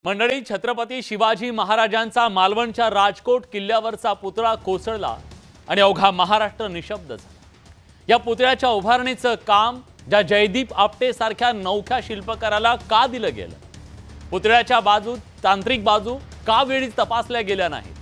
मंडळी, छत्रपती शिवाजी महाराजांचा मालवणच्या राजकोट किल्ल्यावरचा पुतळा कोसळला आणि अवघा महाराष्ट्र निशब्द झाला। या पुतळ्याच्या उभारणीचं काम ज्या जयदीप आपटे सारख्या नौख्या शिल्पकाराला का दिलं गेलं? पुतळ्याच्या बाजू तांत्रिक बाजू का वेळीच तपासल्या गेल्या नाहीत?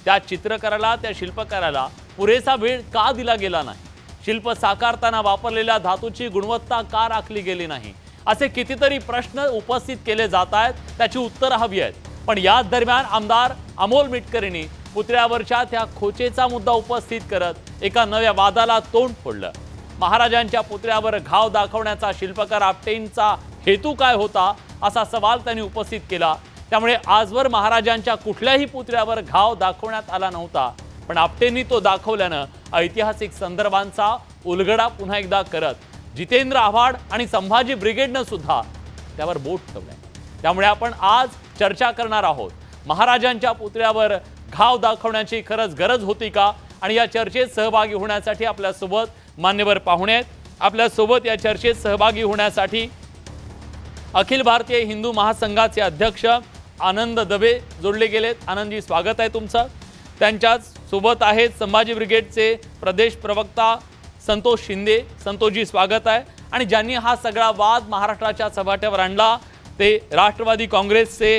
त्या चित्रकाराला त्या शिल्पकाराला पुरेसा वेळ का दिला गेला नाही? शिल्प साकारताना वापरलेल्या धातूची गुणवत्ता का राखली गेली नाही? असे कितीतरी प्रश्न उपस्थित केले जात आहेत, त्याची उत्तरं हवी आहेत। पण याच दरम्यान आमदार अमोल मिटकरींनी पुतळ्यावरच्या त्या खोचेचा मुद्दा उपस्थित करत एका नव्या वादाला तोंड फोडलं। महाराजांच्या पुतळ्यावर घाव दाखवण्याचा शिल्पकार आपटेंचा हेतू काय होता, असा सवाल त्यांनी उपस्थित केला। त्यामुळे आजवर महाराजांच्या कुठल्याही पुतळ्यावर घाव दाखवण्यात आला नव्हता, पण आपटेंनी तो दाखवल्यानं ऐतिहासिक संदर्भांचा उलगडा पुन्हा एकदा करत जितेंद्र आव्हाड आणि संभाजी ब्रिगेडनं सुद्धा त्यावर बोट ठेवलंय। त्यामुळे आपण आज चर्चा करणार आहोत, महाराजांच्या पुतळ्यावर घाव दाखवण्याची खरंच गरज होती का? आणि या चर्चेत सहभागी होण्यासाठी आपल्यासोबत मान्यवर पाहुणे आहेत। आपल्यासोबत या चर्चेत सहभागी होण्यासाठी अखिल भारतीय हिंदू महासंघाचे अध्यक्ष आनंद दवे जोडले गेलेत। आनंदजी, स्वागत आहे तुमचं। त्यांच्याच सोबत आहेत संभाजी ब्रिगेडचे प्रदेश प्रवक्ता संतोष शिंदे। संतोषजी, स्वागत आहे। आणि ज्यांनी हा सगळा वाद महाराष्ट्राच्या चव्हाट्यावर आणला ते राष्ट्रवादी काँग्रेसचे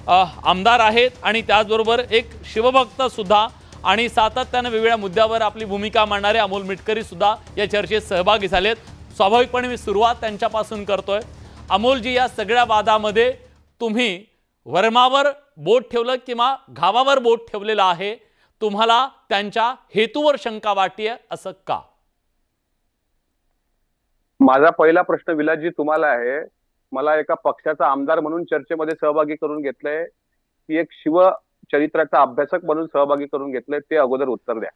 आमदार आहेत आणि त्याचबरोबर एक शिवभक्त सुद्धा आणि सातत्याने वेगवेगळ्या मुद्द्यावर आपली भूमिका मांडणारे अमोल मिटकरी सुद्धा या चर्चेत सहभागी झालेत। स्वाभाविकपणे मी सुरुवात त्यांच्यापासून करतोय। अमोलजी, या सगळ्या वादामध्ये तुम्ही वर्मावर बोट ठेवलं किंवा घावावर बोट ठेवलेलं आहे, तुम्हाला त्यांच्या हेतूवर शंका वाटते असं का? माझा पहिला प्रश्न विलासजी तुम्हाला आहे, मला एका पक्षाचा आमदार म्हणून चर्चेमध्ये सहभागी करून घेतलंय की एक शिवचरित्राचा अभ्यासक म्हणून सहभागी करून घेतलंय, ते अगोदर उत्तर द्या।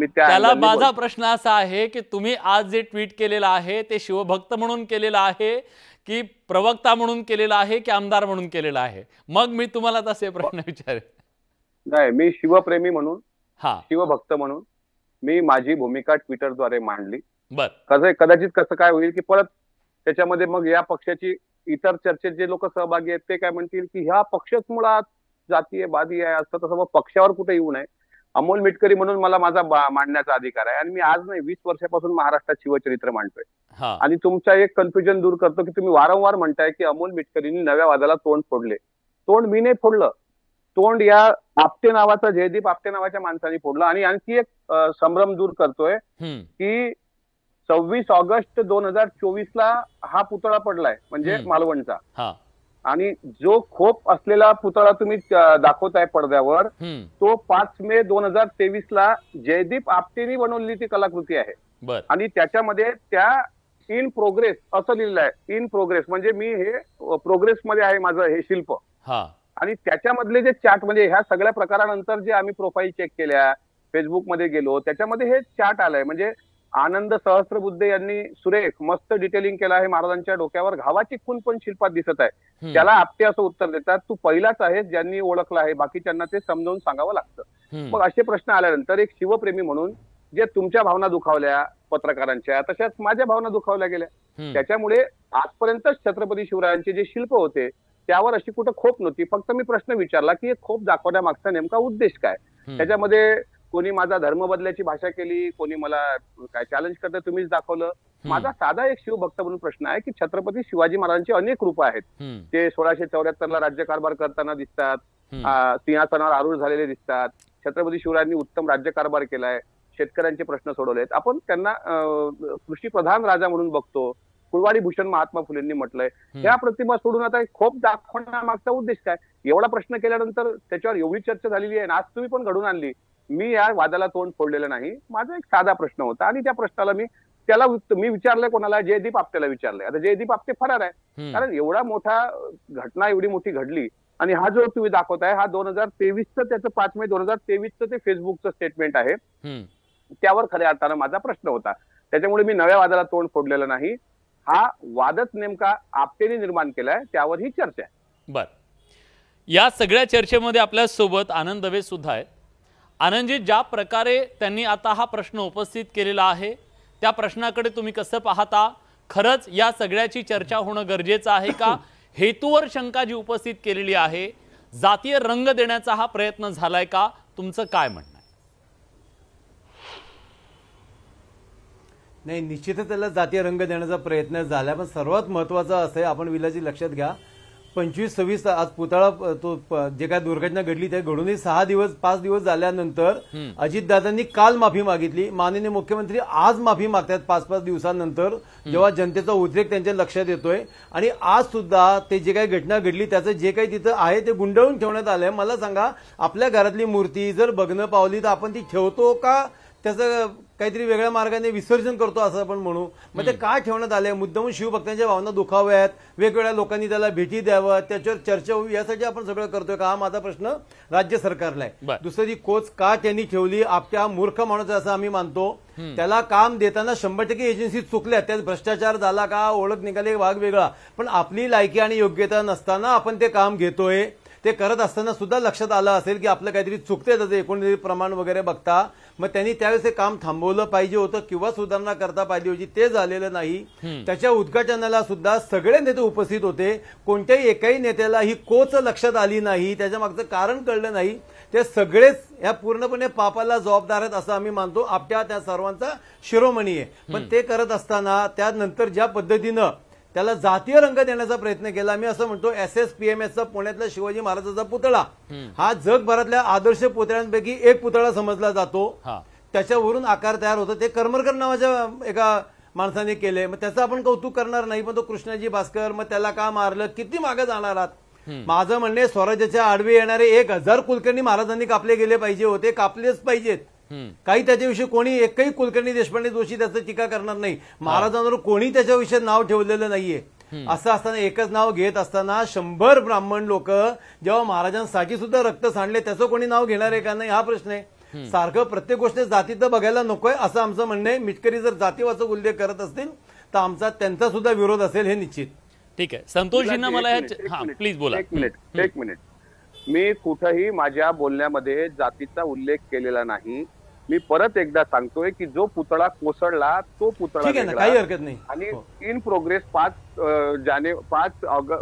त्याला माझा प्रश्न असा आहे की तुम्ही आज जे ट्विट केलेलं आहे ते शिवभक्त म्हणून केलेलं आहे की प्रवक्ता म्हणून केलेलं आहे की आमदार म्हणून केलेलं आहे? मग मी तुम्हाला तसे प्रश्न विचारेन। नाही, मी शिवप्रेमी म्हणून, शिवभक्त म्हणून मी माझी भूमिका ट्विटरद्वारे मांडली। कदाचित कसं काय होईल की परत त्याच्यामध्ये मग या पक्षाची इतर चर्चेत जे लोक सहभागी आहेत ते काय म्हणतील की ह्या पक्षच मुळात जातीय बादी आहे, असं तसं। मग पक्षावर कुठे येऊ नये। अमोल मिटकरी म्हणून मला माझा मांडण्याचा अधिकार आहे आणि मी आज नाही 20 वर्षापासून महाराष्ट्रात शिवचरित्र मांडतोय। आणि तुमचा एक कन्फ्युजन दूर करतो की तुम्ही वारंवार म्हणताय की अमोल मिटकरींनी नव्या वादाला तोंड फोडले। तोंड मी नाही फोडलं, तोंड या आपटे नावाचा जयदीप आपटे नावाच्या माणसाने फोडलं। आणि आणखी एक संभ्रम दूर करतोय की 26 ऑगस्ट 2024 ला हा पुतळा पडलाय, म्हणजे मालवणचा। आणि जो खोप असलेला पुतळा तुम्ही दाखवताय पडद्यावर, तो 5 मे 2023 ला जयदीप आपटेनी बनवलेली ती कलाकृती आहे। आणि त्याच्यामध्ये त्या इन प्रोग्रेस असं लिहिलं आहे। इन प्रोग्रेस म्हणजे मी हे प्रोग्रेस मध्ये आहे माझं हे शिल्प। आणि त्याच्यामधले जे चार्ट, म्हणजे ह्या सगळ्या प्रकारानंतर जे आम्ही प्रोफाईल चेक केल्या, फेसबुकमध्ये गेलो, त्याच्यामध्ये हे चार्ट आलंय। म्हणजे आनंद सहस्त्रबुद्धे यांनी सुरेख मस्त डिटेलिंग केलं आहे। महाराजांच्या डोक्यावर घावाची खून पण शिल्पात दिसत आहे। त्याला आपटे असं उत्तर देतात, तू पहिलाच आहेस ज्यांनी ओळखलं आहे, बाकीच्यांना ते समजावून सांगावं लागतं। मग असे प्रश्न आल्यानंतर एक शिवप्रेमी म्हणून जे तुमच्या भावना दुखावल्या पत्रकारांच्या, तशाच माझ्या भावना दुखावल्या गेल्या। त्याच्यामुळे आजपर्यंत छत्रपती शिवरायांचे जे शिल्प होते त्यावर अशी कुठं खोप नव्हती। फक्त मी प्रश्न विचारला की एक खोप दाखवण्यामागचा नेमका उद्देश काय? त्याच्यामध्ये कोणी माझा धर्म बदल्याची भाषा केली, कोणी मला काय चॅलेंज करतं तुम्हीच दाखवलं। माझा साधा एक शिवभक्त म्हणून प्रश्न आहे की छत्रपती शिवाजी महाराजांची अनेक रूप आहेत। ते 1674 ला राज्यकारभार करताना दिसतात, सिंहासनावर आरूढ झालेले दिसतात। छत्रपती शिवरायांनी उत्तम राज्यकारभार केलाय, शेतकऱ्यांचे प्रश्न सोडवलेत। आपण त्यांना कृषी प्रधान राजा म्हणून बघतो। कुळवाडी भूषण महात्मा फुलेंनी म्हटलंय। ह्या प्रतिमा सोडून आता खोप दाखवण्यामागचा उद्देश काय? एवढा प्रश्न केल्यानंतर त्याच्यावर एवढी चर्चा झालेली आहे, आज तुम्ही पण घडून आणली। मी या वादाला तोंड फोडलेलं नाही। माझा एक साधा प्रश्न होता आणि त्या प्रश्नाला मी विचारलंय कोणाला? जयदीप आपटेला विचारलंय। आता जयदीप आपटे फरार आहे, कारण एवढा मोठा घटना एवढी मोठी घडली। आणि हा जो तुम्ही दाखवताय हा 2023चं त्याचं 5 मे 2023चं ते फेसबुकचं स्टेटमेंट आहे, त्यावर खऱ्या अर्थानं माझा प्रश्न होता। त्याच्यामुळे मी नव्या वादाला तोंड फोडलेलं नाही। हा वादच नेमका आपटेने निर्माण केलाय, त्यावर ही चर्चा आहे। बर, या सगळ्या चर्चेमध्ये आपल्या सोबत आनंद दवे सुद्धा आहे। आनंदजी, ज्या प्रकारे त्यांनी आता हा प्रश्न उपस्थित केलेला आहे त्या प्रश्नाकडे तुम्ही कसं पाहता? खरंच या सगळ्याची चर्चा होणं गरजेचं आहे का? हेतूवर शंका जी उपस्थित केलेली आहे, जातीय रंग देण्याचा हा प्रयत्न झालाय का? तुमचं काय म्हणणं आहे? नाही, निश्चितच त्याला जातीय रंग देण्याचा प्रयत्न झाला, पण सर्वात महत्त्वाचं असं आहे, आपण विलाजी लक्षात घ्या, 25-26 आज पुतळा तो जे काय दुर्घटना घडली ते घडूनही 5 दिवस झाल्यानंतर अजितदादांनी काल माफी मागितली. माननीय मुख्यमंत्री आज माफी मागतात 5 दिवसांनंतर, जेव्हा जनतेचा उद्रेक त्यांच्या लक्षात येतोय. आणि आज सुद्धा ते जे काही घटना घडली त्याचं जे काही तिथं आहे ते गुंडाळून ठेवण्यात आलंय. मला सांगा, आपल्या घरातली मूर्ती जर बघणं पावली तर आपण ती ठेवतो का त्याचं काहीतरी वेगळ्या मार्गाने विसर्जन करतो असं आपण म्हणू? मग ते का ठेवण्यात आलंय? मुद्दामून शिवभक्तांच्या भावना दुखाव्यात, वेगवेगळ्या लोकांनी त्याला भेटी द्याव्या, त्याच्यावर चर्चा व्हावी, यासाठी आपण सगळं करतोय का? हा माझा प्रश्न राज्य सरकारला आहे. दुसरी कोच का त्यांनी ठेवली? आपल्या मूर्ख माणूस असं आम्ही मानतो. त्याला काम देताना 100% एजन्सी चुकल्या, त्यात भ्रष्टाचार झाला का, ओळख निघाली, भाग वेगळा, पण आपली लायकी आणि योग्यता नसताना आपण ते काम घेतोय. ते करत असताना सुद्धा लक्षात आलं असेल की आपलं काहीतरी चुकतंय, त्याचं एकूण प्रमाण वगैरे बघता. मग त्यांनी त्यावेळेस हे काम थांबवलं पाहिजे होतं किंवा सुधारणा करता पाहिजे होती. ते झालेलं नाही. त्याच्या उद्घाटनाला सुद्धा सगळे नेते उपस्थित होते. कोणत्याही एकाही नेत्याला ही कोच लक्षात आली नाही, त्याच्या मागचं कारण कळलं नाही. ते सगळेच या पूर्णपणे पापाला जबाबदार आहेत असं आम्ही मानतो. आपल्या त्या सर्वांचा शिरोमणी आहे. पण ते करत असताना त्यानंतर ज्या पद्धतीनं त्याला जातीय रंग देण्याचा प्रयत्न केला, मी असं म्हणतो SSPMSचा पुण्यातला शिवाजी महाराजांचा पुतळा हा जगभरातल्या आदर्श पुतळ्यांपैकी एक पुतळा समजला जातो. त्याच्यावरून आकार तयार होतो. ते करमरकर नावाच्या एका माणसाने केले. मग त्याचं आपण कौतुक करणार नाही, पण तो कृष्णाजी भास्कर, मग त्याला का मारलं, किती मागे जाणार आहात? माझं म्हणणे, स्वराज्याच्या आडवे येणारे 1000 कुलकर्णी महाराजांनी कापले गेले पाहिजे होते, कापलेच पाहिजेत. काही त्याच्याविषयी कोणी एकही कुलकर्णी देशपांडे जोशी त्याचं टीका करणार नाही. महाराजांवर कोणी त्याच्याविषयी नाव ठेवलेलं नाहीये. असं असताना एकच नाव घेत असताना 100 ब्राह्मण लोक जेव्हा महाराजांसाठी सुद्धा रक्त सांडले, त्याचं कोणी नाव घेणार आहे का नाही हा प्रश्न आहे. सारखं प्रत्येक गोष्ट जातीचं बघायला नकोय असं आमचं म्हणणं आहे. मिटकरी जर जातीवाचा उल्लेख करत असतील तर आमचा त्यांचा सुद्धा विरोध असेल हे निश्चित. ठीक आहे, संतोषजींना मला प्लीज बोला. एक मिनिट. मी कुठेही माझ्या बोलण्यामध्ये जातीचा उल्लेख केलेला नाही. मी परत एकदा सांगतोय की जो पुतळा कोसळला तो पुतळा काही हरकत नाही. आणि इन प्रोग्रेस 5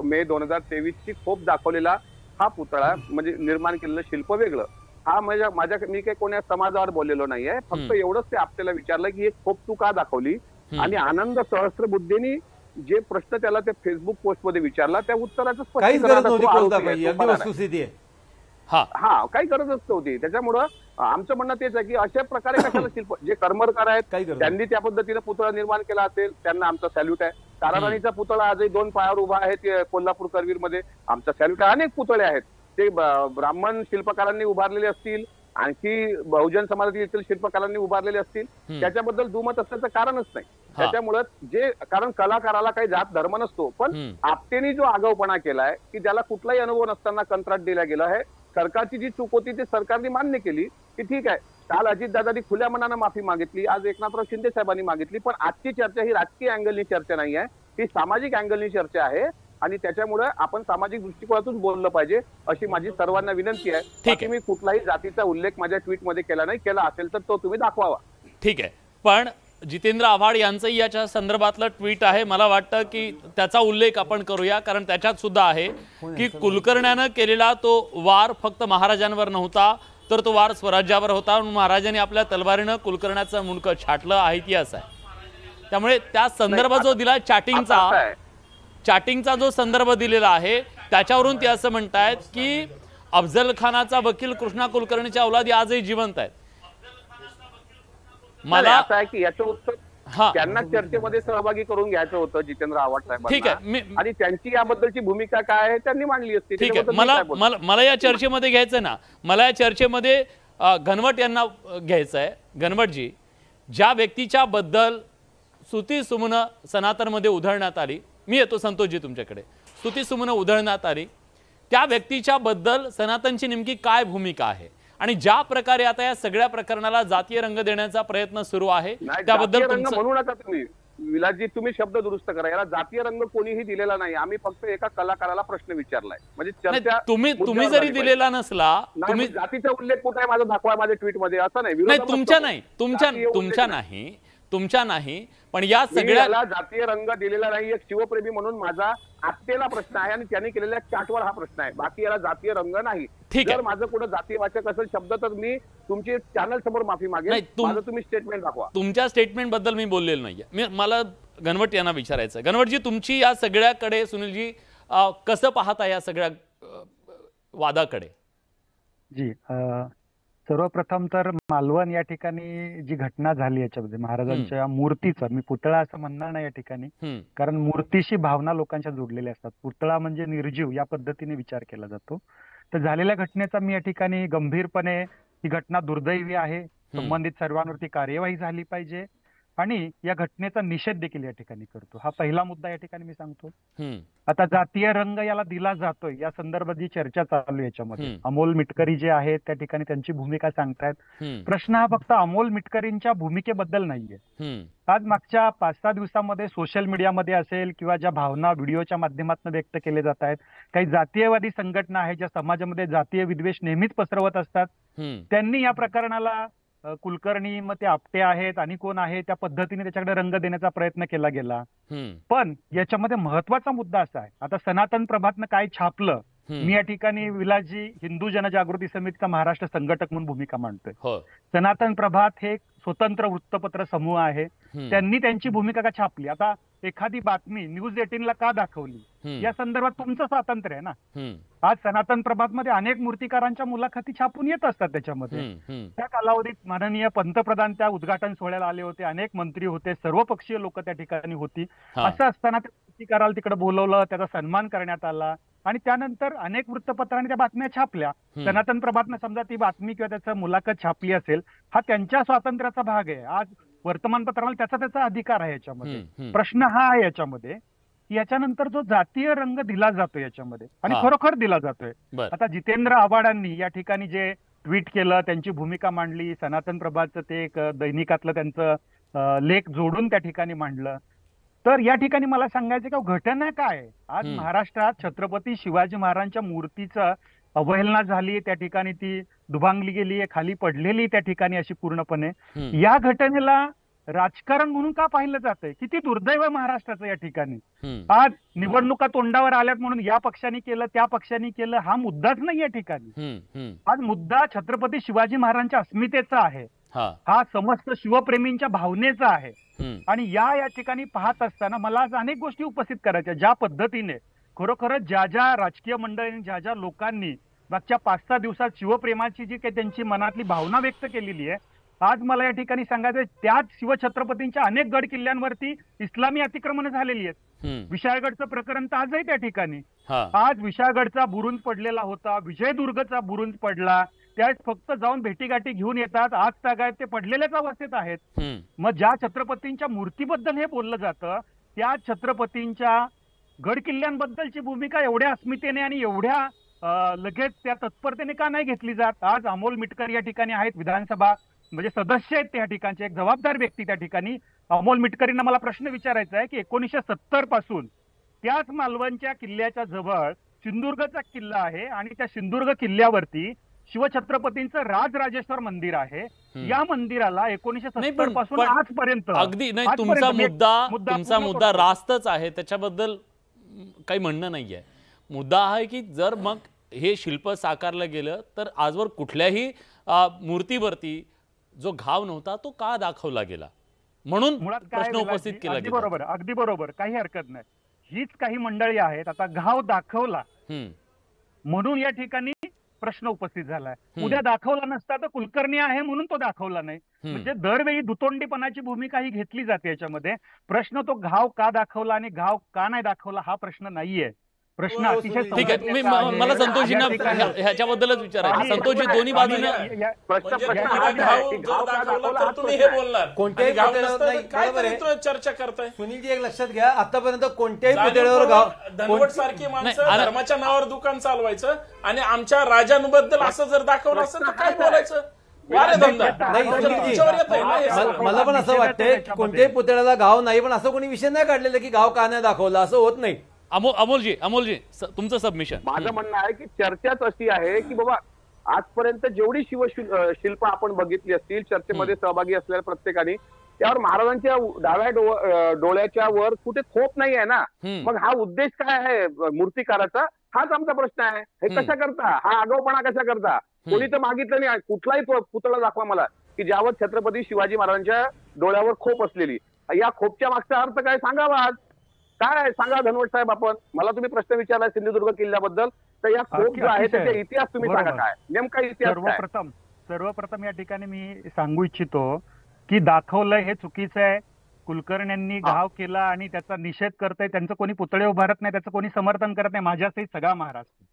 मे 2023 ची खोप दाखवलेला हा पुतळा म्हणजे निर्माण केलेलं शिल्प वेगळं. हा माझ्या मी काही कोणा समाजावर बोललेलो नाहीये. फक्त एवढंच ते आपल्याला विचारलं की एक खोप तू का दाखवली, आणि आनंद सहस्त्रबुद्धेंनी जे प्रश्न त्याला त्या फेसबुक पोस्ट मध्ये विचारला त्या उत्तराचं काहीच गरज नव्हती, वस्तुस्थिती आहे. हा काही गरजच नव्हती. त्याच्यामुळं आमचं म्हणणं तेच आहे की अशा प्रकारे कशाला शिल्प, जे करमरकर आहेत त्यांनी त्या पद्धतीने पुतळा निर्माण केला असेल त्यांना आमचा सॅल्यूट आहे. ताराराणीचा पुतळा आजही 2 पायावर उभा आहे कोल्हापूर करवीर मध्ये, आमचा सॅल्यूट आहे. अनेक पुतळे आहेत ते ब्राह्मण शिल्पकारांनी उभारलेले असतील, आणखी बहुजन समाजातील शिल्पकारांनी उभारलेले असतील, त्याच्याबद्दल दुमत असल्याचं कारणच नाही. त्याच्यामुळं कारण कलाकाराला काही जात धर्म नसतो, पण आपटेने जो आगाऊपणा केलाय की ज्याला कुठलाही अनुभव नसताना कंत्राट दिला गेला आहे, सरकारची जी चूक होती ती सरकारने मान्य केली की ठीक आहे. काल अजितदादांनी खुल्या मनानं माफी मागितली, आज एकनाथराव शिंदे साहेबांनी मागितली, पण आजची चर्चा ही राजकीय अँगलनी चर्चा नाही आहे, ही सामाजिक अँगलनी चर्चा आहे. आणि त्याच्यामुळे आपण सामाजिक दृष्टिकोनातून बोललं पाहिजे अशी माझी सर्वांना विनंती आहे. की मी कुठलाही जातीचा उल्लेख माझ्या ट्विटमध्ये केला नाही, केला असेल तर तो तुम्ही दाखवावा. ठीक आहे, पण जितेंद्र आव्हाड यांचंही याच्या संदर्भातलं ट्विट आहे. मला वाटतं की त्याचा उल्लेख आपण करूया, कारण त्याच्यात सुद्धा आहे की कुलकर्ण्यानं केलेला तो वार फक्त महाराजांवर नव्हता, तर तो वार स्वराज्यावर होता. महाराजांनी आपल्या तलवारीनं कुलकर्ण्याचं मुंडकं छाटलं हा इतिहास आहे. त्यामुळे त्या संदर्भ जो दिला चॅटिंगचा जो संदर्भ दिलेला आहे त्याच्यावरून ते असं म्हणतायत की अफजल खानाचा वकील कृष्णा कुलकर्णीच्या औलादी आजही जिवंत आहेत. मला असं आहे की याचं उत्तर त्यांना चर्चेमध्ये सहभागी करून घ्यायचं होतं जितेंद्र आव्हाड साहेबांना. ठीक आहे, आणि त्यांची याबद्दलची भूमिका काय आहे त्यांनी मांडली असती. ठीक आहे, मला या चर्चेमध्ये घ्यायचं ना, मला या चर्चेमध्ये घनवट यांना घ्यायचं आहे. घनवटजी, ज्या व्यक्तीच्या बद्दल स्तुती सुमनं सनातनमध्ये उधळण्यात आली, मी येतो संतोषजी तुमच्याकडे, स्तुती सुमनं उधळण्यात आली, त्या व्यक्तीच्या बद्दल सनातनची नेमकी काय भूमिका आहे, आणि ज्या प्रकारे आता या सगळ्या प्रकरणाला जातीय रंग देण्याचा प्रयत्न सुरू आहे त्याबद्दल म्हणू नका तुम्ही. विलासजी, तुम्ही शब्द दुरुस्त करा. याला जातीय रंग कोणीही दिलेला नाही. आम्ही फक्त एका कलाकाराला प्रश्न विचारलाय. म्हणजे चर्चा तुम्ही जरी दिलेला नसला, तुम्ही जातीचा उल्लेख कुठे आहे माझा दाखवा माझ्या ट्विट मध्ये, असं नाही. तुमच्या नाही तुमच्या नाही, पण या सगळ्याला जातीय रंग दिलेला नाही. एक शिवप्रेमी म्हणून माझा आत्तेला प्रश्न आहे आणि त्यांनी केलेल्या चाटवर हा प्रश्न आहे. बाकी याला जातीय रंग नाही. जर माझं कुठं जातीय वाचक असेल शब्द तर मी तुमची चॅनल समोर माफी मागेन. माझं तुम्ही स्टेटमेंट दाखवा. तुमच्या स्टेटमेंट बद्दल मी बोललेलो नाहीये. मला घनवट यांना विचारायचं, घनवटजी तुमची या सगळ्याकडे, सुनीलजी कसं पाहता या सगळ्या वादाकडे? जी, सर्वप्रथम तर मालवण या ठिकाणी जी घटना झाली याच्यामध्ये महाराजांच्या मूर्तीचं, मी पुतळा असं म्हणणार नाही या ठिकाणी, कारण मूर्तीशी भावना लोकांच्या जोडलेल्या असतात. पुतळा म्हणजे निर्जीव या पद्धतीने विचार केला जातो. तर झालेल्या घटनेचा मी या ठिकाणी गंभीरपणे, ही घटना दुर्दैवी आहे, संबंधित सर्वांवरती कार्यवाही झाली पाहिजे आणि या घटनेचा निषेध देखील या ठिकाणी करतो. हा पहिला मुद्दा या ठिकाणी मी सांगतो. आता जातीय रंग याला दिला जातोय या संदर्भात जी चर्चा चालू आहे याच्यामध्ये, अमोल मिटकरी जे आहेत त्या ठिकाणी त्यांची भूमिका सांगतायत. प्रश्न हा फक्त अमोल मिटकरींच्या भूमिकेबद्दल नाहीये. आज मागच्या 5-6 दिवसामध्ये सोशल मीडियामध्ये असेल किंवा ज्या भावना व्हिडिओच्या माध्यमातून व्यक्त केले जात आहेत, काही जातीयवादी संघटना आहेत ज्या समाजामध्ये जातीय विद्वेष नेहमीच पसरवत असतात, त्यांनी या प्रकरणाला कुलकर्णी, मग ते आपटे आहेत आणि कोण आहे, त्या पद्धतीने त्याच्याकडे रंग देण्याचा प्रयत्न केला गेला. पण याच्यामध्ये महत्वाचा मुद्दा असा आहे, आता सनातन प्रभातनं काय छापलं, मी या ठिकाणी विलासजी हिंदू जनजागृती समितीचा महाराष्ट्र संघटक म्हणून भूमिका मांडतोय. सनातन प्रभात हे स्वतंत्र वृत्तपत्र समूह आहे, त्यांनी त्यांची भूमिका का छापली. आता एखादी बातमी न्यूज 18ला का दाखवली या संदर्भात तुमचं स्वातंत्र्य आहे ना. आज सनातन प्रभात मध्ये अनेक मूर्तिकारांच्या मुलाखती छापून येत असतात. त्याच्यामध्ये त्या कालावधीत माननीय पंतप्रधान त्या उद्घाटन सोहळ्याला आले होते, अनेक मंत्री होते, सर्वपक्षीय लोक त्या ठिकाणी होती. असं असताना त्या मूर्तिकाराला तिकडे बोलवलं, त्याचा सन्मान करण्यात आला आणि त्यानंतर अनेक वृत्तपत्रांनी त्या बातम्या छापल्या. सनातन प्रभातनं समजा ती बातमी किंवा त्याचं मुलाखत छापली असेल, हा त्यांच्या स्वातंत्र्याचा भाग आहे. आज वर्तमानपत्राला त्याचा अधिकार आहे याच्यामध्ये. प्रश्न हा आहे याच्यामध्ये, याच्यानंतर जो जातीय रंग दिला जातो याच्यामध्ये, आणि खरोखर दिला जातोय. आता जितेंद्र आव्हाडांनी या ठिकाणी जे ट्विट केलं, त्यांची भूमिका मांडली, सनातन प्रभातचं ते एक दैनिकातलं त्यांचं लेख जोडून त्या ठिकाणी मांडलं. तर या ठिकाणी मला सांगायचं की घटना काय, आज महाराष्ट्रात छत्रपती शिवाजी महाराजांच्या मूर्तीचं अवहेलना झाली, त्या ठिकाणी ती दुभांगली गेली, खाली पडलेली त्या ठिकाणी अशी पूर्णपणे. या घटनेला राजकारण म्हणून का पाहिलं जातंय? किती दुर्दैव आहे महाराष्ट्राचं या ठिकाणी. आज निवडणुका तोंडावर आल्यात म्हणून या पक्षाने केलं, त्या पक्षाने केलं, हा मुद्दाच नाही या ठिकाणी. आज मुद्दा छत्रपती शिवाजी महाराजांच्या अस्मितेचा आहे, हा समस्त शिवप्रेमींच्या भावनेचा आहे. आणि या ठिकाणी पाहत असताना मला आज अनेक गोष्टी उपस्थित करायच्या, ज्या पद्धतीने खरोखरच ज्या राजकीय मंडळींनी, ज्या लोकांनी मागच्या 5-6 दिवसात शिवप्रेमाची जी काही त्यांची मनातली भावना व्यक्त केलेली आहे, आज मला या ठिकाणी सांगायचं, त्याच शिवछत्रपतींच्या अनेक गड किल्ल्यांवरती इस्लामी अतिक्रमण झालेली आहेत. विशाळगडचं प्रकरण तर आजही त्या ठिकाणी, आज विशाळगडचा बुरुज पडलेला होता, विजयदुर्गचा बुरुज पडला, त्यावेळेस फक्त जाऊन भेटीगाठी घेऊन येतात, आज तागायत ते पडलेल्याच अवस्थेत आहेत. मग ज्या छत्रपतींच्या मूर्तीबद्दल हे बोललं जातं, त्या छत्रपतींच्या गड किल्ल्यांबद्दलची भूमिका एवढ्या अस्मितेने आणि एवढ्या लगेच त्या तत्परतेने का नाही घेतली जात? आज अमोल मिटकर या ठिकाणी आहेत, विधानसभा म्हणजे सदस्य आहेत त्या ठिकाणचे, एक जबाबदार व्यक्ती त्या ठिकाणी. अमोल मिटकरींना मला प्रश्न विचारायचा आहे की 1970 पासून त्याच मालवणच्या किल्ल्याच्या जवळ सिंधुदुर्गचा किल्ला आहे आणि त्या सिंधुदुर्ग किल्ल्यावरती शिवछत्रपतींचं राजराजेश्वर मंदिर आहे. या मंदिराला 1970 पासून आजपर्यंत अगदी नाही, तुमचा मुद्दा रास्तच आहे, त्याच्याबद्दल काही म्हणणं नाहीये. मुद्दा आहे की जर मग हे शिल्प साकारलं गेलं तर आजवर कुठल्याही मूर्तीवरती जो घाव नव्हता तो का दाखवला गेला, म्हणून प्रश्न उपस्थित केला गेला. बरोबर, अगदी बरोबर, काही हरकत नाही. हीच काही मंडळी आहेत, आता घाव दाखवला म्हणून या ठिकाणी प्रश्न उपस्थित झालाय. उद्या दाखवला नसता तर कुलकर्णी आहे म्हणून तो दाखवला नाही. म्हणजे दरवेळी दुतोंडीपणाची भूमिका ही घेतली जाते याच्यामध्ये. प्रश्न तो घाव का दाखवला आणि घाव का नाही दाखवला हा प्रश्न नाहीये. प्रश्न अतिशय ठीक आहे. मला संतोषजींना ह्याच्याबद्दलच विचारायचं. संतोषजी दोन्ही बाजूने चर्चा करताय. सुनीलजी एक लक्षात घ्या, आतापर्यंत कोणत्याही पुतळ्यावर धनवट सारखी माणसं धर्माच्या नावावर दुकान चालवायचं आणि आमच्या राजांबद्दल असं जर दाखवलं असेल तर काय बोलायचं? मला पण असं वाटतंय कोणत्याही पुतळ्याला गाव नाही, पण असं कोणी विषय नाही काढलेला की गाव का नाही दाखवला, असं होत नाही. अमोलजी तुमचं सबमिशन. माझं म्हणणं आहे की चर्चाच अशी आहे की बाबा आजपर्यंत जेवढी शिल्प आपण बघितली असतील, चर्चेमध्ये सहभागी असलेल्या प्रत्येकाने त्यावर महाराजांच्या डाव्या डोळ्याच्या वर कुठे खोप नाही आहे ना. मग हा उद्देश काय आहे मूर्तिकाराचा, हाच आमचा प्रश्न आहे. हे कशा करता, हा आगाऊपणा कशा करता? कोणी तर मागितलं नाही. कुठलाही पुतळा दाखवा मला की ज्यावर छत्रपती शिवाजी महाराजांच्या डोळ्यावर खोप असलेली. या खोपच्या मागचा अर्थ काय सांगावा आज, काय सांगा धनवट साहेब आपण. मला तुम्ही प्रश्न विचारला सिंधुदुर्ग किल्ल्याबद्दल, तर या खोप जो आहे त्याचा इतिहास तुम्ही सांगा, काय नेमका इतिहास. सर्वप्रथम या ठिकाणी मी सांगू इच्छितो की दाखवलंय हे चुकीचं आहे. कुलकर्ण्यांनी घाव केला आणि त्याचा निषेध करतंय, त्यांचं कोणी पुतळे उभारत नाही, त्याचं कोणी समर्थन करत नाही, माझ्यासहित सगळा महाराष्ट्र.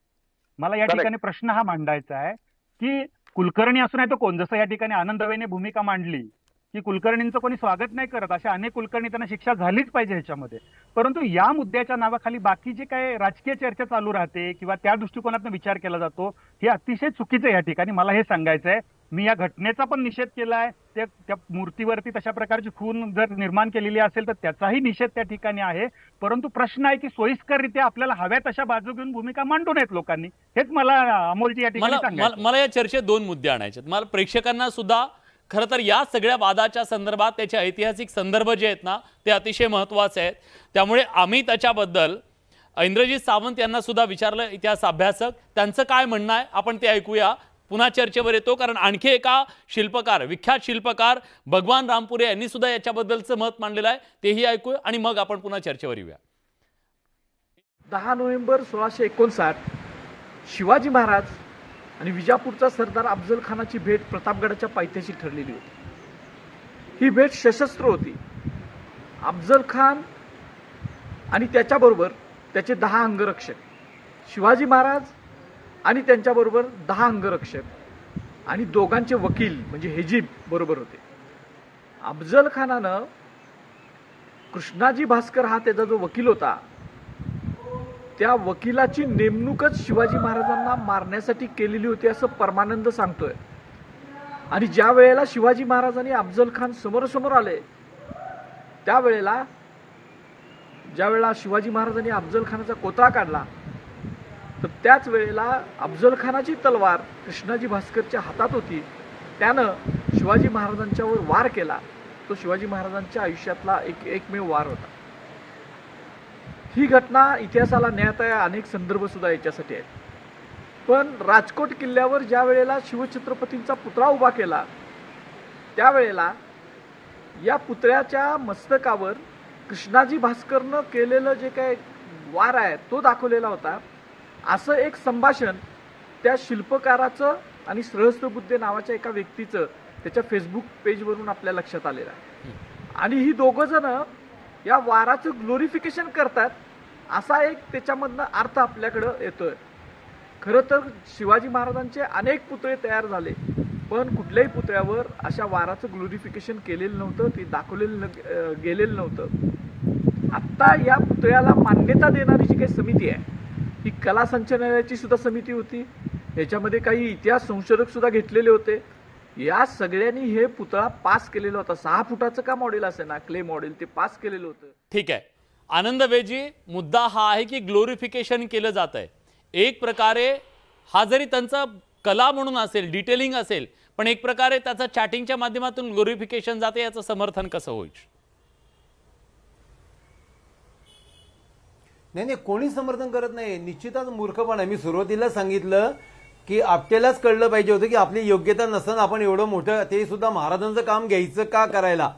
मला या ठिकाणी प्रश्न हा मांडायचा आहे की कुलकर्णी असू नाही तर कोण, जसं या ठिकाणी आनंदवेने भूमिका मांडली की कुलकर्णींचं कोणी स्वागत नाही करत, अशा अनेक कुलकर्णी, त्यांना शिक्षा झालीच पाहिजे ह्याच्यामध्ये. परंतु या मुद्द्याच्या नावाखाली बाकी जे काय राजकीय चर्चा चालू राहते किंवा त्या दृष्टिकोनातून विचार केला जातो, हे अतिशय चुकीचं आहे. या ठिकाणी मला हे सांगायचं आहे, मी या घटनेचा पण निषेध केलाय. त्या मूर्तीवरती तशा प्रकारची खून जर निर्माण केलेली असेल तर त्याचाही निषेध त्या ठिकाणी आहे. परंतु प्रश्न आहे की सोयीस्कररित्या आपल्याला हव्या तशा बाजू घेऊन भूमिका मांडू नयेत लोकांनी. हेच मला अमोलजी या ठिकाणी सांगायचं. मला या चर्चेत दोन मुद्दे आणायचे. मला प्रेक्षकांना सुद्धा खरं तर या सगळ्या वादाच्या संदर्भात त्याचे ऐतिहासिक संदर्भ जे आहेत ना ते अतिशय महत्त्वाचे आहेत. त्यामुळे आम्ही त्याच्याबद्दल इंद्रजीत सावंत यांना सुद्धा विचारलं, इतिहास अभ्यासक, त्यांचं काय म्हणणं आहे आपण ते ऐकूया. पुन्हा चर्चेवर येतो, कारण आणखी एका शिल्पकार, विख्यात शिल्पकार भगवान रामपुरे यांनी सुद्धा याच्याबद्दलचं मत मांडलेलं आहे, तेही ऐकूया आणि मग आपण पुन्हा चर्चेवर येऊया. 10 नोव्हेंबर 1659 शिवाजी महाराज आणि विजापूरचा सरदार अफजल खानाची भेट प्रतापगडाच्या पायथ्याशी ठरलेली होती. ही भेट सशस्त्र होती. अफजल खान आणि त्याच्याबरोबर त्याचे 10 अंगरक्षक, शिवाजी महाराज आणि त्यांच्याबरोबर 10 अंगरक्षक आणि दोघांचे वकील म्हणजे हेजीब बरोबर होते. अफजल खानानं कृष्णाजी भास्कर हा त्याचा जो वकील होता, त्या वकिलाची नेमणूकच शिवाजी महाराजांना मारण्यासाठी केलेली होती असं परमानंद सांगतोय. आणि ज्या वेळेला शिवाजी महाराज आणि अफजल खान समोरासमोर आले, त्यावेळेला ज्यावेळेला शिवाजी महाराजांनी अफजल खानाचा कोतळा काढला, तर त्याच वेळेला अफजल खानाची तलवार कृष्णाजी भास्करच्या हातात होती. त्यानं शिवाजी महाराजांच्यावर वार केला. तो शिवाजी महाराजांच्या आयुष्यातला एकमेव वार होता. ही घटना इतिहासाला ज्ञात आहे, अनेक संदर्भ सुद्धा याच्यासाठी आहेत. पण राजकोट किल्ल्यावर ज्या वेळेला शिवछत्रपतींचा पुतळा उभा केला, त्यावेळेला या पुतळ्याच्या मस्तकावर कृष्णाजी भास्करनं केलेलं जे काय वार आहे तो दाखवलेला होता. असं एक संभाषण त्या शिल्पकाराचं आणि सहस्त्रबुद्धे नावाच्या एका व्यक्तीचं त्याच्या फेसबुक पेजवरून आपल्या लक्षात आलेलं आहे. आणि ही दोघं जण या वाराचं ग्लोरिफिकेशन करतात असा एक त्याच्यामधनं अर्थ आपल्याकडं येतोय. खरं तर शिवाजी महाराजांचे अनेक पुतळे तयार झाले, पण कुठल्याही पुतळ्यावर अशा वाराचं ग्लोरिफिकेशन केलेलं नव्हतं, ते दाखवलेलं गेलेलं नव्हतं. आत्ता या पुतळ्याला मान्यता देणारी जी काही समिती आहे, ही कला संचालनालयाची सुद्धा समिती होती. याच्यामध्ये काही इतिहास संशोधक सुद्धा घेतलेले होते. या सगळ्यांनी हे पुतळा पास केलेला होता. 6 फुटाचं का मॉडेल असेल ना, क्ले मॉडेल, ते पास केलेलं होतं. ठीक आहे आनंद वेजी, मुद्दा हा आहे की ग्लोरिफिकेशन केलं जात आहे. एक प्रकारे हा जरी त्यांचा कला म्हणून असेल, डिटेलिंग असेल, पण एक प्रकारे त्याचा चॅटिंगच्या माध्यमातून ग्लोरिफिकेशन जाते, याचं समर्थन कसं होईल? नाही, कोणी समर्थन करत नाही. निश्चितच मूर्खपणा आहे. मी सुरुवातीला सांगितलं की आपल्यालाच कळलं पाहिजे होतं की आपली योग्यता नसताना आपण एवढं मोठं ते सुद्धा महाराजांचं काम घ्यायचं का करायला.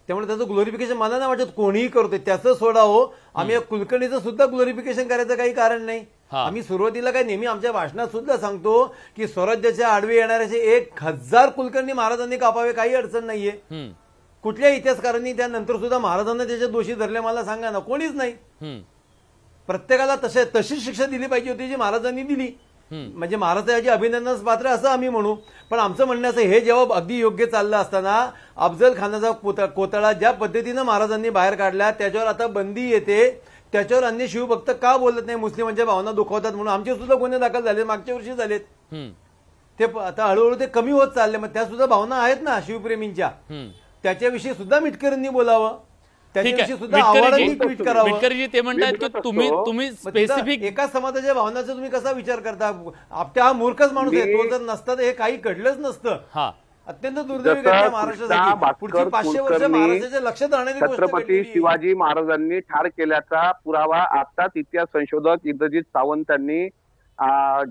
त्यामुळे त्याचं ग्लोरिफिकेशन मला नाही वाटत कोणीही करतोय. त्याचं सोडावं, आम्ही कुलकर्णीचं सुद्धा ग्लोरिफिकेशन करायचं काही कारण नाही. आम्ही सुरुवातीला काय नेहमी आमच्या भाषणात सुद्धा सांगतो की स्वराज्याच्या आडवे येणाऱ्याचे 1000 कुलकर्णी महाराजांनी कापावे, काही अडचण नाहीये. कुठल्या इतिहासकारांनी त्यानंतर सुद्धा महाराजांना त्याच्या दोषी धरले मला सांगा ना, कोणीच नाही. प्रत्येकाला तशी शिक्षा दिली पाहिजे होती जी महाराजांनी दिली. म्हणजे महाराजांची अभिनंदनास पात्र असं आम्ही म्हणू. पण आमचं म्हणणं असं, हे जेव्हा अगदी योग्य चाललं असताना अफजल खानाचा कोतळा ज्या पद्धतीनं महाराजांनी बाहेर काढला, त्याच्यावर आता बंदी येते. त्याच्यावर अन्य शिवभक्त का बोलत नाही, मुस्लिमांच्या भावना दुखवतात म्हणून आमचे सुद्धा गुन्हे दाखल झाले, मागच्या वर्षी झालेत. ते आता हळूहळू ते कमी होत चालले. मग त्या सुद्धा भावना आहेत ना शिवप्रेमींच्या, त्याच्याविषयी सुद्धा मिटकरींनी बोलावं, त्याच्याविषयी सुद्धा आव्हानांनी ट्विट करावं. मिटकरीजी ते म्हणतात की तुम्ही स्पेसिफिक एका समाजाच्या भावनाचा तुम्ही कसा विचार करता? आपल्या हा मूर्खच माणूस आहे, तो जर नसता तर हे काही घडलंच नसतं. अत्यंत दुर्दैवी घटना महाराष्ट्रासाठी. पुढची 500 वर्ष महाराष्ट्राच्या लक्षात राहण्याची गोष्ट छत्रपती शिवाजी महाराजांनी ठार केल्याचा पुरावा आताच इतिहास संशोधक इंद्रजित सावंत यांनी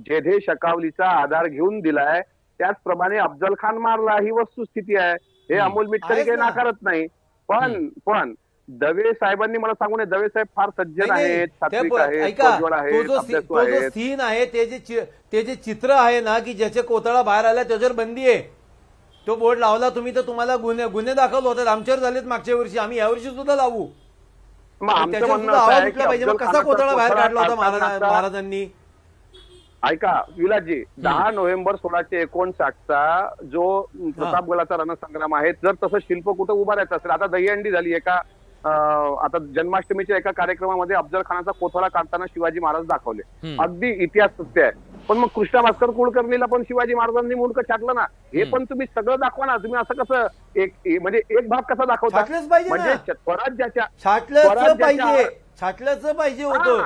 जेधे शकावलीचा आधार घेऊन दिलाय. त्याचप्रमाणे अफजल खान मारला ही वस्तुस्थिती आहे. हे अमोल मिटकरी काही नाकारत नाही. पण दवे साहेबांनी मला सांगू नये, दवे साहेब फार सज्जन आहेत, सात्विक आहेत, प्रज्वल आहेत, अभ्यासू आहेत. तो जो सीन आहे ते जे चित्र आहे ना की ज्याचे कोतळा बाहेर आला त्याच्यावर बंदी आहे. तो बोर्ड लावला तुम्ही तर तुम्हाला गुन्हे दाखल होतात. आमच्यावर झालेत मागच्या वर्षी, आम्ही यावर्षी सुद्धा लावू. पाहिजे मग कसा कोतळा बाहेर काढला होता महाराजांनी. ऐका विलासजी, 10 नोव्हेंबर 1659चा जो प्रतापगडाचा रणसंग्राम आहे, जर तसं शिल्प कुठं उभारायचं असेल, आता दहीहंडी झाली आता जन्माष्टमीच्या एका कार्यक्रमामध्ये अफजल खानाचा कोथळा काढताना शिवाजी महाराज दाखवले. अगदी इतिहास सत्य आहे. पण मग कृष्णा भास्कर कुलकर्णीला पण शिवाजी महाराजांनी मुंडक छाटलं ना. हे पण तुम्ही सगळं दाखवा ना. तुम्ही असं कसं एक भाग कसा दाखवता, म्हणजे स्वराज्याच्या छाटल्याचं पाहिजे होतं.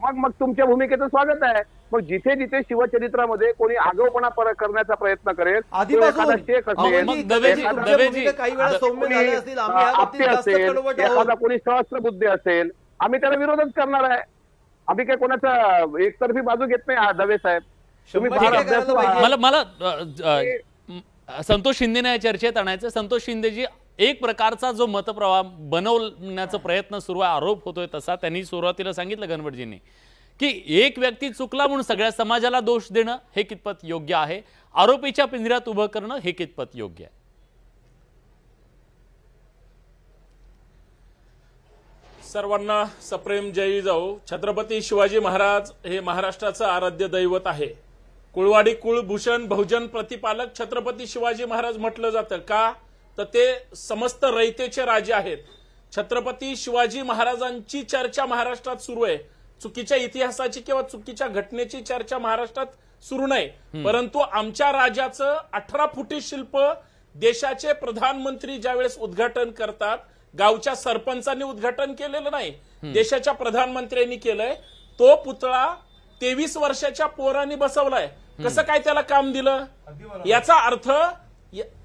मग तुमच्या भूमिकेचं स्वागत आहे. मग जिथे जिथे शिवचरित्रामध्ये कोणी आगाऊपणा करण्याचा प्रयत्न करेल, एखादा शेख असेल, एखादा कोणी सहस्त्रबुद्धी असेल, आम्ही त्याला विरोधच करणार आहे. आम्ही काय कोणाचा एकतर्फी बाजू घेत नाही. दवे साहेब तुम्ही मला संतोष शिंदेने या चर्चेत आणायचं. संतोष शिंदेजी, एक प्रकारचा जो मतप्रवाह बनवण्याचा प्रयत्न सुरू आहे, आरोप होतोय तसा, त्यांनी सुरुवातीला सांगितलं गणवटजींनी की एक व्यक्ती चुकला म्हणून सगळ्या समाजाला दोष देणं हे कितपत योग्य आहे, आरोपीच्या पिंजऱ्यात उभं करणं हे कितपत योग्य आहे. सर्वांना सप्रेम जय जाऊ. छत्रपती शिवाजी महाराज हे महाराष्ट्राचं आराध्य दैवत आहे. कुळवाडी कुळभूषण बहुजन प्रतिपालक छत्रपती शिवाजी महाराज म्हटलं जातं. का तर ते समस्त रयतेचे राजे आहेत. छत्रपती शिवाजी महाराजांची चर्चा महाराष्ट्रात सुरू आहे. चुकीच्या इतिहासाची किंवा चुकीच्या घटनेची चर्चा महाराष्ट्रात सुरू नाही. परंतु आमच्या राजाचं 18 फुटी शिल्प देशाचे प्रधानमंत्री ज्यावेळेस उद्घाटन करतात, गावच्या सरपंचांनी उद्घाटन केलेलं नाही, देशाच्या प्रधानमंत्र्यांनी केलंय. तो पुतळा 23 वर्षाच्या पोरांनी बसवलाय. कसं काय त्याला काम दिलं? याचा अर्थ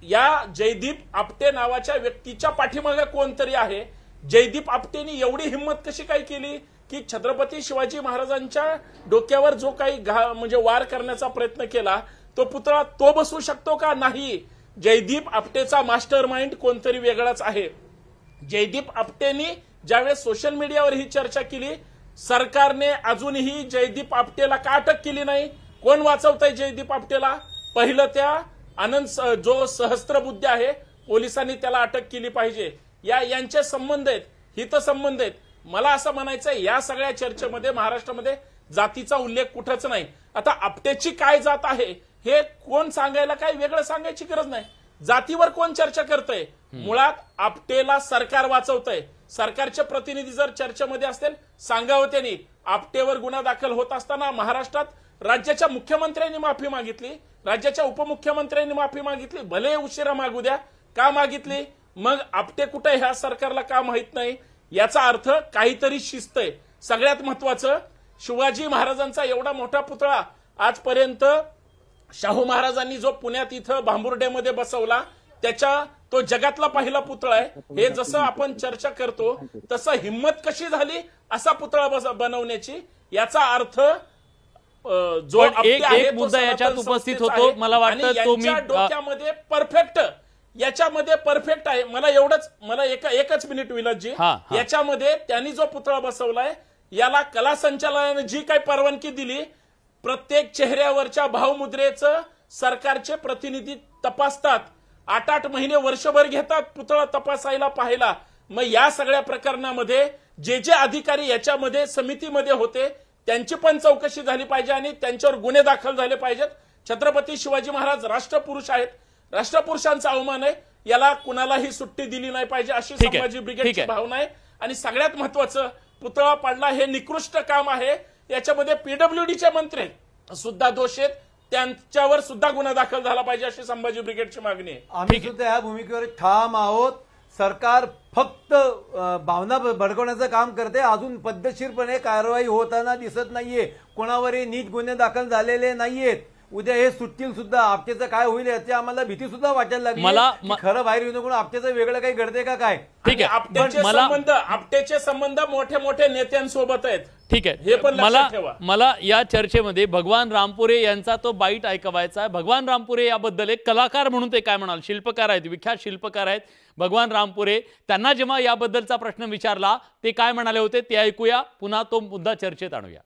या जयदीप आपटे नावाच्या व्यक्तीच्या पाठीमागे कोणतरी आहे. जयदीप आपटेनी एवढी हिंमत कशी काय केली की छत्रपती शिवाजी महाराजांच्या डोक्यावर जो काही म्हणजे वार करण्याचा प्रयत्न केला, तो पुतळा तो बसवू शकतो का? नाही. जयदीप आपटेचा मास्टर माइंड कोणतरी वेगळाच आहे. जयदीप आपटेनी ज्यावेळेस सोशल मीडियावर ही चर्चा केली, सरकारने अजूनही जयदीप आपटेला का अटक केली नाही? कोण वाचवतंय जयदीप आपटेला? पहिलं त्या आनंद जो सहस्त्रबुद्धी आहे, पोलिसांनी त्याला अटक केली पाहिजे. यांचे संबंध आहेत, हितसंबंध आहेत. मला असं म्हणायचंय, या सगळ्या चर्चेमध्ये महाराष्ट्रामध्ये जातीचा उल्लेख कुठंच नाही. आता आपटेची काय जात आहे हे कोण सांगायला काही वेगळं सांगायची गरज नाही. जातीवर कोण चर्चा करतंय? मुळात आपटेला सरकार वाचवतंय. सरकारचे प्रतिनिधी जर चर्चेमध्ये असतील, सांगावं त्यांनी. आपटेवर गुन्हा दाखल होत असताना महाराष्ट्रात राज्याच्या मुख्यमंत्र्यांनी माफी मागितली, राज्याच्या उपमुख्यमंत्र्यांनी माफी मागितली. भले उशिरा मागू द्या. का मागितली? मग आपटे कुठे ह्या सरकारला का माहित नाही? याचा अर्थ काहीतरी शिस्त आहे. सगळ्यात महत्वाचं, शिवाजी महाराजांचा एवढा मोठा पुतळा आजपर्यंत शाहू महाराजांनी जो पुण्यात इथं भांबुर्डेमध्ये बसवला, तो जगातला पहिला पुतळा आहे. हे जसं आपण चर्चा करतो तसं हिम्मत कशी झाली असा पुतळा बनवण्याची, याचा अर्थ जो एक मुद्दा याच्यात उपस्थित होतो. मला वाटतं तुम्ही डोक्यामध्ये परफेक्ट, याच्यामध्ये परफेक्ट आहे. मला एकच मिनिट विलासजी, याच्यामध्ये त्यांनी जो पुतळा बसवलाय, याला कला संचालनाने जी काही परवानगी दिली, प्रत्येक चेहऱ्यावरच्या भावमुद्रेचं सरकारचे प्रतिनिधी तपासतात. 8-8 महिने वर्षभर घेतात पुतळा तपासायला, पाहायला. मग या सगळ्या प्रकरणामध्ये जे अधिकारी याच्यामध्ये समितीमध्ये होते त्यांची पण चौकशी झाली पाहिजे आणि त्यांच्यावर गुन्हे दाखल झाले पाहिजेत. छत्रपती शिवाजी महाराज राष्ट्रपुरुष आहेत. राष्ट्रपुरुषांचा अवमान आहे, याला कुणालाही सुट्टी दिली नाही पाहिजे अशी संभाजी ब्रिगेडची भावना आहे. आणि सगळ्यात महत्वाचं, पुतळा पाडला हे निकृष्ट काम आहे. याच्यामध्ये पीडब्ल्यूडीचे मंत्री सुद्धा दोष आहेत, त्यांच्यावर सुद्धा गुन्हा दाखल झाला पाहिजे अशी संभाजी ब्रिगेडची मागणी आहे. आम्ही सुद्धा या भूमिकेवर ठाम आहोत. सरकार फक्त भावना भडकवण्याचं काम करते, अजून पद्धतशीरपणे कारवाई होताना दिसत नाहीये. कोणावरही नीट गुन्हे दाखल झालेले नाहीयेत. उद्या हे सुटतील सुद्धा, आपटेचं काय होईल याची आम्हाला भीती सुद्धा वाटायला लागली. मला खरं बाहेर येऊ नको, आपटेचं वेगळं काही घडते का काय. ठीक आहे, आपटेचे संबंध मोठे मोठे नेत्यांसोबत आहेत. ठीक आहे, हे पण मला या चर्चेमध्ये भगवान रामपुरे यांचा तो बाईट ऐकवायचा आहे. भगवान रामपुरे याबद्दल एक कलाकार म्हणून ते काय म्हणाल, शिल्पकार आहेत, विख्यात शिल्पकार आहेत भगवान रामपुरे. त्यांना जेव्हा याबद्दलचा प्रश्न विचारला ते काय म्हणाले होते ते ऐकूया, पुन्हा तो मुद्दा चर्चेत आणूया.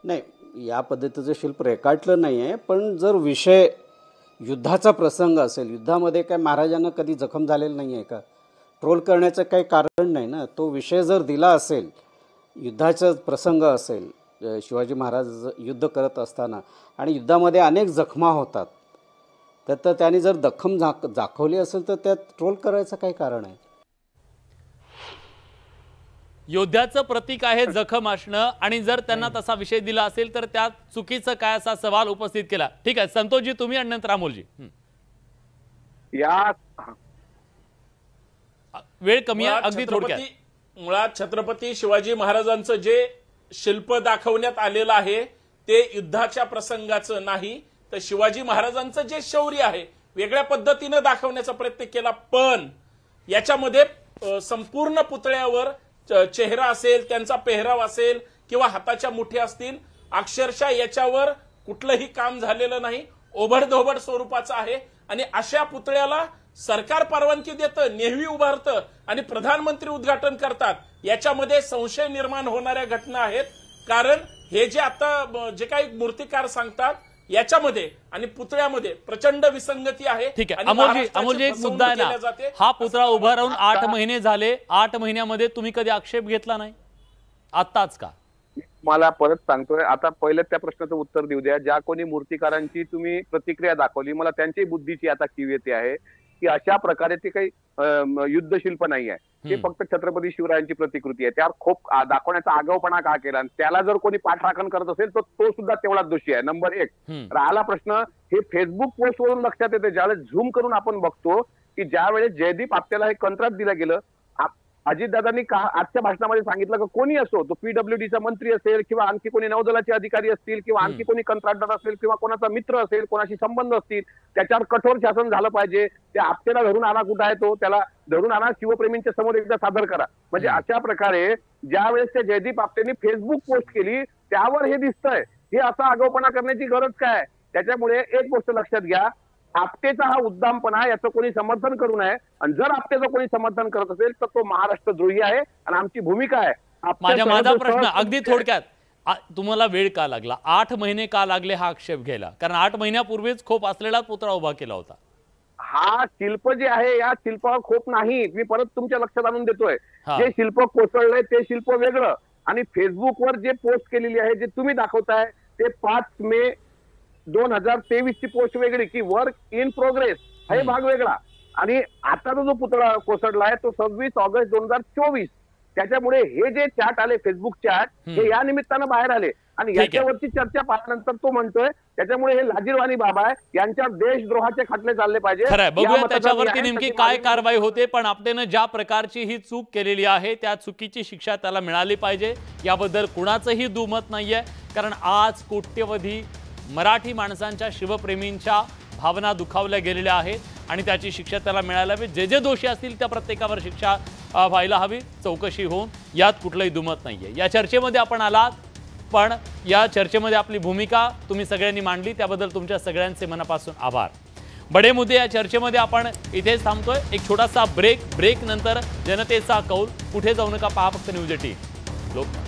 नाही, या पद्धतीचं शिल्प रेखाटलं नाही आहे, पण जर विषय युद्धाचा प्रसंग असेल, युद्धामध्ये काय महाराजांना कधी जखम झालेलं नाही आहे का, ट्रोल करण्याचं काही कारण नाही ना. तो विषय जर दिला असेल, युद्धाचा प्रसंग असेल, शिवाजी महाराज युद्ध करत असताना आणि युद्धामध्ये अनेक जखमा होतात, तर त्यांनी जर जखम दाखवली असेल तर त्यात ट्रोल करायचं काय कारण आहे. योद्ध्याचं प्रतीक आहे जखम असणं, आणि जर त्यांना तसा विषय दिला असेल तर त्यात चुकीचं काय असा सवाल उपस्थित केला. ठीक आहे, संतोषजी तुम्ही आणि नंतर अमोलजी. या वेळ कमी आहे, अगदी थोडक्यात. मुळात छत्रपती शिवाजी महाराजांचं जे शिल्प दाखवण्यात आलेलं आहे ते युद्धाच्या प्रसंगाचं नाही, तर शिवाजी महाराजांचं जे शौर्य आहे वेगळ्या पद्धतीने दाखवण्याचा प्रयत्न केला. पण याच्यामध्ये संपूर्ण पुतळ्यावर चेहरा असेल, त्यांचा पेहराव असेल किंवा हाताच्या मुठ्या असतील, अक्षरशः याच्यावर कुठलंही काम झालेलं नाही, ओबडधोबड स्वरूपाचं आहे. आणि अशा पुतळ्याला सरकार परवानगी देतं, नेहमी उभारतं आणि प्रधानमंत्री उद्घाटन करतात. याच्यामध्ये संशय निर्माण होणाऱ्या घटना आहेत. कारण हे जे आता जे काही मूर्तिकार सांगतात याच्यामध्ये आणि पुतळ्यामध्ये प्रचंड विसंगती आहे. ठीक आहे, अमोलजी एक मुद्दा आहे ना, हा पुतळा उभा राहून 8 महिने झाले, 8 महिन्यामध्ये तुम्ही कधी आक्षेप घेतला नाही, आत्ताच का? मला परत सांगतोय, आता पहिलं त्या प्रश्नाचं उत्तर देऊ द्या. ज्या कोणी मूर्तिकारांची तुम्ही प्रतिक्रिया दाखवली, मला त्यांची बुद्धीची आता कीव येते आहे की अशा प्रकारे ते काही युद्धशिल्प नाही आहे, ते फक्त छत्रपती शिवरायांची प्रतिकृती आहे. त्यावर खूप दाखवण्याचा आगाऊपणा का केला, त्याला जर कोणी पाठराखण करत असेल तर तो सुद्धा तेवढाच दोषी आहे. नंबर 1. राहिला प्रश्न, हे फेसबुक पोस्ट वरून लक्षात येते, ज्यावेळेस झूम करून आपण बघतो की ज्या वेळेस जयदीप आपल्याला हे कंत्राट दिलं गेलं, अजितदादांनी आजच्या भाषणामध्ये सांगितलं की कोणी असो, तो पीडब्ल्यूडीचा मंत्री असेल किंवा आणखी कोणी नौदलाचे अधिकारी असतील किंवा आणखी कोणी कंत्राटदार असेल किंवा कोणाचा मित्र असेल, कोणाशी संबंध असतील, त्याच्यावर कठोर शासन झालं पाहिजे. त्या आपटेला धरून आणा, कुठं आहे तो, त्याला धरून आणा, शिवप्रेमींच्या समोर एकदा सादर करा. म्हणजे अशा प्रकारे ज्या वेळेस त्या जयदीप आपटेंनी फेसबुक पोस्ट केली त्यावर हे दिसतंय. हे असा आगाऊपणा करण्याची गरज काय? त्याच्यामुळे एक गोष्ट लक्षात घ्या, आपटेचा हा उद्दामपणा याचं कोणी समर्थन करू नये, आणि जर आपटेचं कोणी समर्थन करत असेल तर तो महाराष्ट्रद्रोही आहे. आणि आमची भूमिका आहे. माझा प्रश्न अगदी थोडक्यात, तुम्हाला वेळ का लागला, 8 महिने का लागले हा आक्षेप घ्यायला? कारण 8 महिन्यापूर्वीच खोप असलेला पुतळा उभा केला होता. हा शिल्प जे आहे, या शिल्पावर खोप नाही, मी परत तुमच्या लक्षात आणून देतोय. जे शिल्प कोसळलंय ते शिल्प वेगळं, आणि फेसबुकवर जे पोस्ट केलेली आहे, जे तुम्ही दाखवताय ते 5 मे 2023 ची पोस्ट वेगळी की वर्क इन प्रोग्रेस, हा भाग वेगळा. आणि आता जो पुतळा कोसळलाय तो 26 ऑगस्ट 2024. त्याच्यामुळे हे जे चॅट आले, फेसबुक चॅट, हे या निमित्तानं बाहेर आले आणि याच्यावरची चर्चा पाहिल्यानंतर तो म्हणतोय त्याच्यामुळे हे लाजीरवाणी बाबा आहे, यांच्या देशद्रोहाचे खटले चालले पाहिजे. बघूया त्याच्यावरती नेमकी काय कारवाई होते. पण आपल्यानं ज्या प्रकारची ही चूक केलेली आहे त्या चुकीची शिक्षा त्याला मिळाली पाहिजे, याबद्दल कुणाचंही दुमत नाहीये. कारण आज कोट्यवधी मराठी माणसांच्या, शिवप्रेमींच्या भावना दुखावल्या गेलेल्या आहेत आणि त्याची शिक्षा त्याला मिळायला हवी. जे जे दोषी असतील त्या प्रत्येकावर शिक्षा व्हायला हवी, चौकशी होऊन, यात कुठलंही दुमत नाहीये. या चर्चेमध्ये आपण आलात, पण या चर्चेमध्ये आपली भूमिका तुम्ही सगळ्यांनी मांडली, त्याबद्दल तुमच्या सगळ्यांचे मनापासून आभार. बडे मुद्दे या चर्चेमध्ये आपण इथेच थांबतोय. एक छोटासा ब्रेक नंतर जनतेचा कौल. कुठे जाऊ नका, पहा फक्त न्यूज 18 लोक.